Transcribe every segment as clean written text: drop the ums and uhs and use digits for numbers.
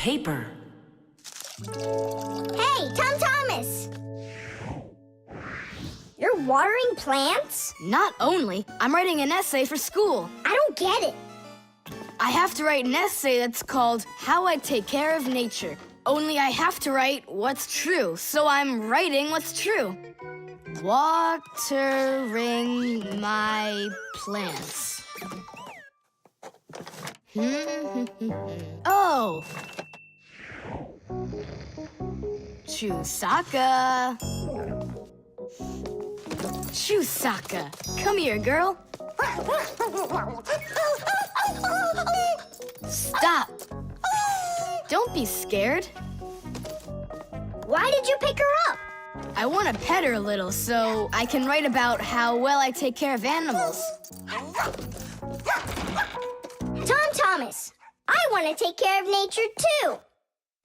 paper. Hey, Tom Thomas! You're watering plants? Not only, I'm writing an essay for school. I don't get it. I have to write an essay that's called How I Take Care of Nature. Only I have to write what's true, so I'm writing what's true. Watering my plants. Oh! Chusaka. Chusaka, come here, girl. Stop. Don't be scared. Why did you pick her up? I want to pet her a little so I can write about how well I take care of animals. Tom Thomas, I want to take care of nature too.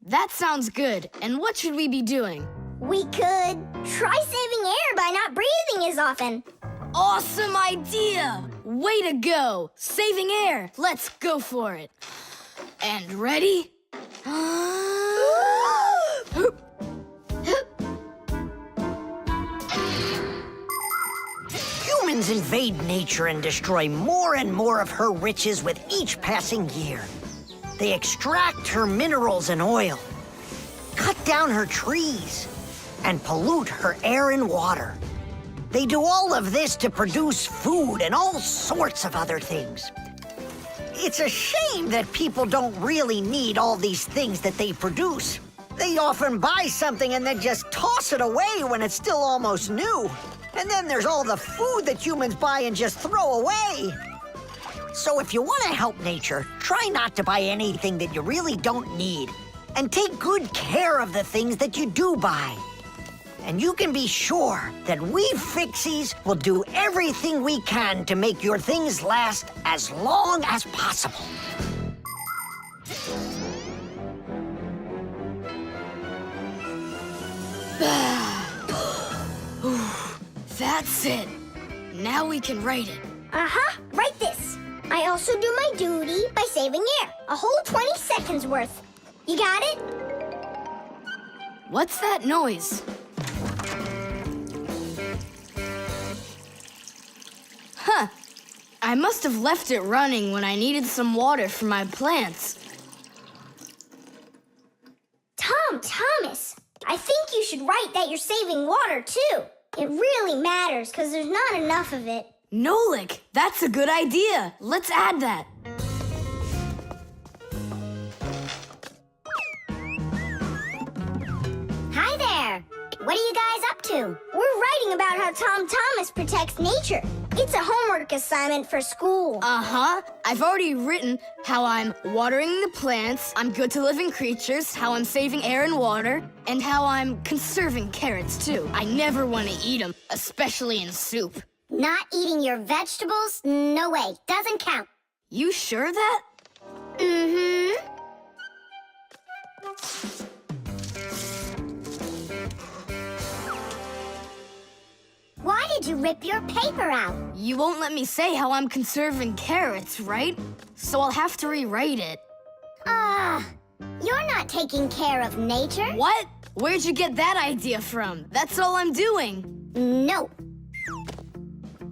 That sounds good. And what should we be doing? We could try saving air by not breathing as often. Awesome idea! Way to go! Saving air! Let's go for it. And ready? Humans invade nature and destroy more and more of her riches with each passing year. They extract her minerals and oil, cut down her trees, and pollute her air and water. They do all of this to produce food and all sorts of other things. It's a shame that people don't really need all these things that they produce. They often buy something and then just toss it away when it's still almost new. And then there's all the food that humans buy and just throw away. So if you want to help nature, try not to buy anything that you really don't need. And take good care of the things that you do buy. And you can be sure that we Fixies will do everything we can to make your things last as long as possible. That's it. Now we can write it. Write this. I also do my duty by saving air. A whole 20 seconds worth. You got it? What's that noise? Huh. I must have left it running when I needed some water for my plants. Tom Thomas, I think you should write that you're saving water too. It really matters because there's not enough of it. Nolik, that's a good idea. Let's add that. Hi there. What are you guys up to? We're writing about how Tom Thomas protects nature. It's a homework assignment for school. Uh-huh. I've already written how I'm watering the plants, I'm good to living creatures, how I'm saving air and water, and how I'm conserving carrots, too. I never want to eat them, especially in soup. Not eating your vegetables? No way. Doesn't count. You sure that? Mm-hmm. Why did you rip your paper out? You won't let me say how I'm conserving carrots, right? So I'll have to rewrite it. You're not taking care of nature. What? Where'd you get that idea from? That's all I'm doing. No.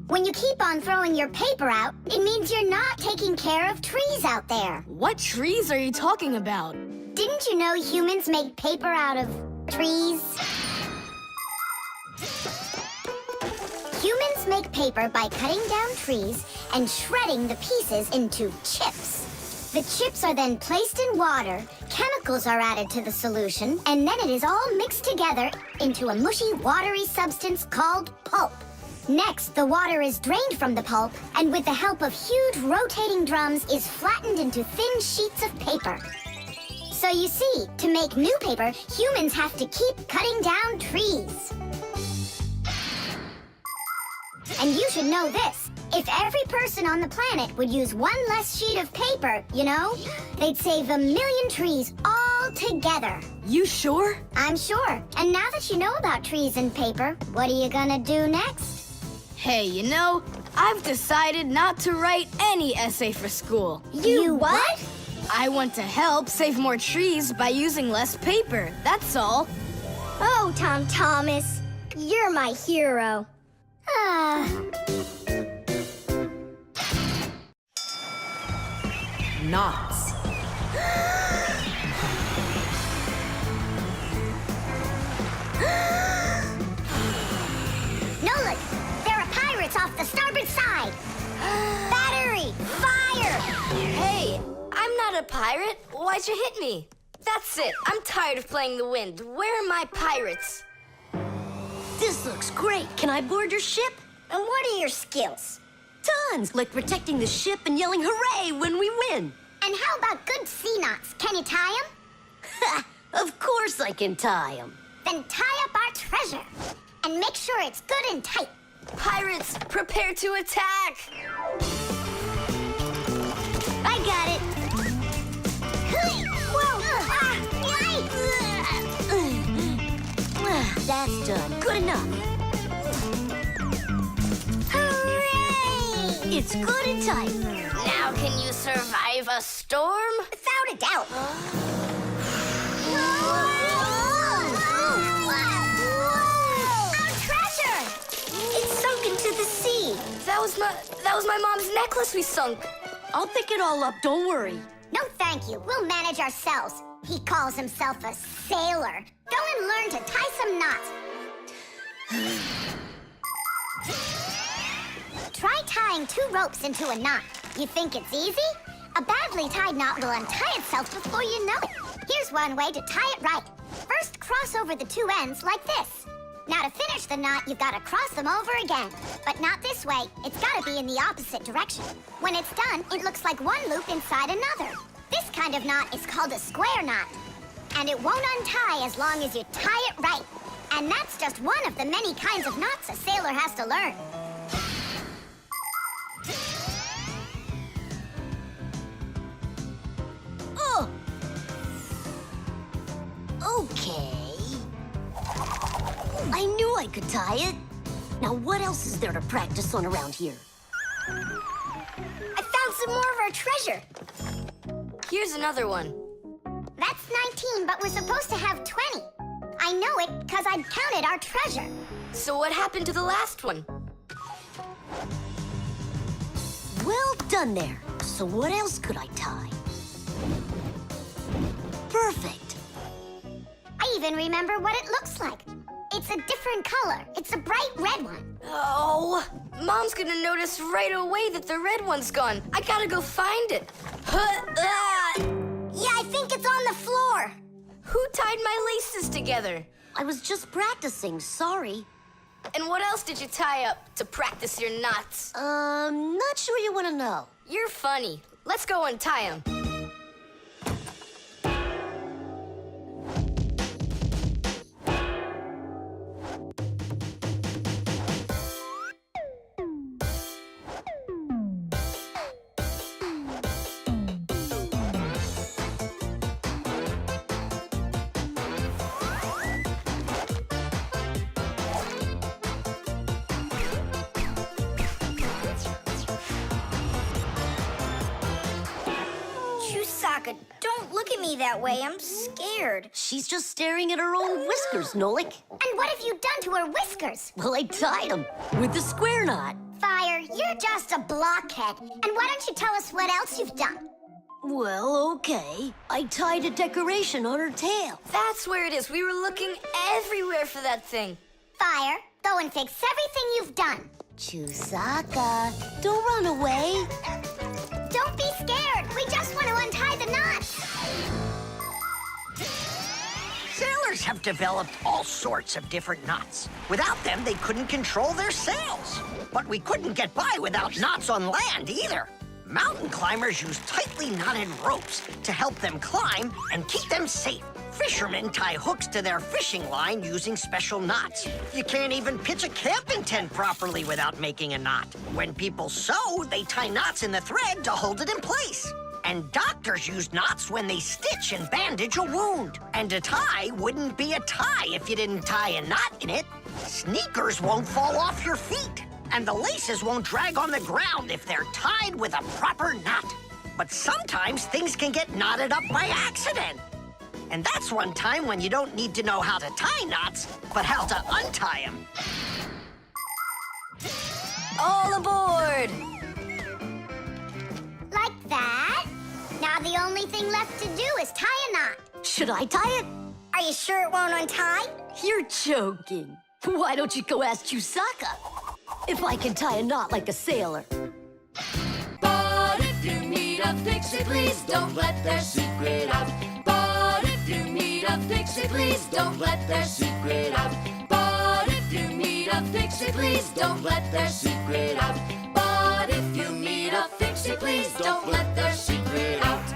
When you keep on throwing your paper out, it means you're not taking care of trees out there. What trees are you talking about? Didn't you know humans make paper out of trees? Humans make paper by cutting down trees and shredding the pieces into chips. The chips are then placed in water, chemicals are added to the solution, and then it is all mixed together into a mushy, watery substance called pulp. Next, the water is drained from the pulp, and with the help of huge rotating drums, is flattened into thin sheets of paper. So you see, to make new paper, humans have to keep cutting down trees. And you should know this. If every person on the planet would use one less sheet of paper, you know, they'd save 1 million trees all together. You sure? I'm sure. And now that you know about trees and paper, what are you gonna do next? Hey, you know, I've decided not to write any essay for school. You what? I want to help save more trees by using less paper, that's all. Oh, Tom Thomas, you're my hero. Knots. Nolik, there are pirates off the starboard side. Battery, fire! Hey, I'm not a pirate. Why'd you hit me? That's it. I'm tired of playing the wind. Where are my pirates? This looks great. Can I board your ship? And what are your skills? Tons, like protecting the ship and yelling hooray when we win. And how about good sea knots? Can you tie them? Ha! Of course I can tie them. Then tie up our treasure. And make sure it's good and tight. Pirates, prepare to attack! I got it. Whoa! That's done. Good enough. Hooray! It's good and tight. Now can you survive a storm? Without a doubt. Our treasure! It's sunk into the sea. That was my mom's necklace we sunk. I'll pick it all up, don't worry. No, thank you. We'll manage ourselves. He calls himself a sailor. Go and learn to tie some knots. Try tying 2 ropes into a knot. You think it's easy? A badly tied knot will untie itself before you know it. Here's one way to tie it right. First, cross over the 2 ends like this. Now, to finish the knot, you've got to cross them over again. But not this way. It's got to be in the opposite direction. When it's done, it looks like one loop inside another. This kind of knot is called a square knot. And it won't untie as long as you tie it right. And that's just one of the many kinds of knots a sailor has to learn. Oh! Okay. I knew I could tie it. Now what else is there to practice on around here? I found some more of our treasure. Here's another one. That's 19, but we're supposed to have 20. I know it because I counted our treasure. So what happened to the last one? Well done there. So what else could I tie? Perfect. I even remember what it looks like. It's a different color. It's a bright red one. Oh, Mom's gonna notice right away that the red one's gone. I gotta go find it. Yeah, I think it's on the floor. Who tied my laces together? I was just practicing, sorry. And what else did you tie up to practice your knots? Not sure you want to know. You're funny. Let's go untie them. Don't look at me that way. I'm scared. She's just staring at her own whiskers, Nolik. And what have you done to her whiskers? Well, I tied them with the square knot. Fire, you're just a blockhead. And why don't you tell us what else you've done? Well, okay. I tied a decoration on her tail. That's where it is. We were looking everywhere for that thing. Fire, go and fix everything you've done. Chusaka, don't run away. Don't be scared. We just want to untie the knot. Sailors have developed all sorts of different knots. Without them, they couldn't control their sails. But we couldn't get by without knots on land either. Mountain climbers use tightly knotted ropes to help them climb and keep them safe. Fishermen tie hooks to their fishing line using special knots. You can't even pitch a camping tent properly without making a knot. When people sew, they tie knots in the thread to hold it in place. And doctors use knots when they stitch and bandage a wound. And a tie wouldn't be a tie if you didn't tie a knot in it. Sneakers won't fall off your feet. And the laces won't drag on the ground if they're tied with a proper knot. But sometimes things can get knotted up by accident. And that's one time when you don't need to know how to tie knots, but how to untie them. All aboard! Like that. Now the only thing left to do is tie a knot. Should I tie it? Are you sure it won't untie? You're joking. Why don't you go ask Chusaka if I can tie a knot like a sailor? But if you meet a Fixie, please don't let their secret out. But if you meet a Fixie, please don't let their secret out. But if you meet a Fixie, please don't let their secret out. But if you meet a Fixie, please don't let their secret out.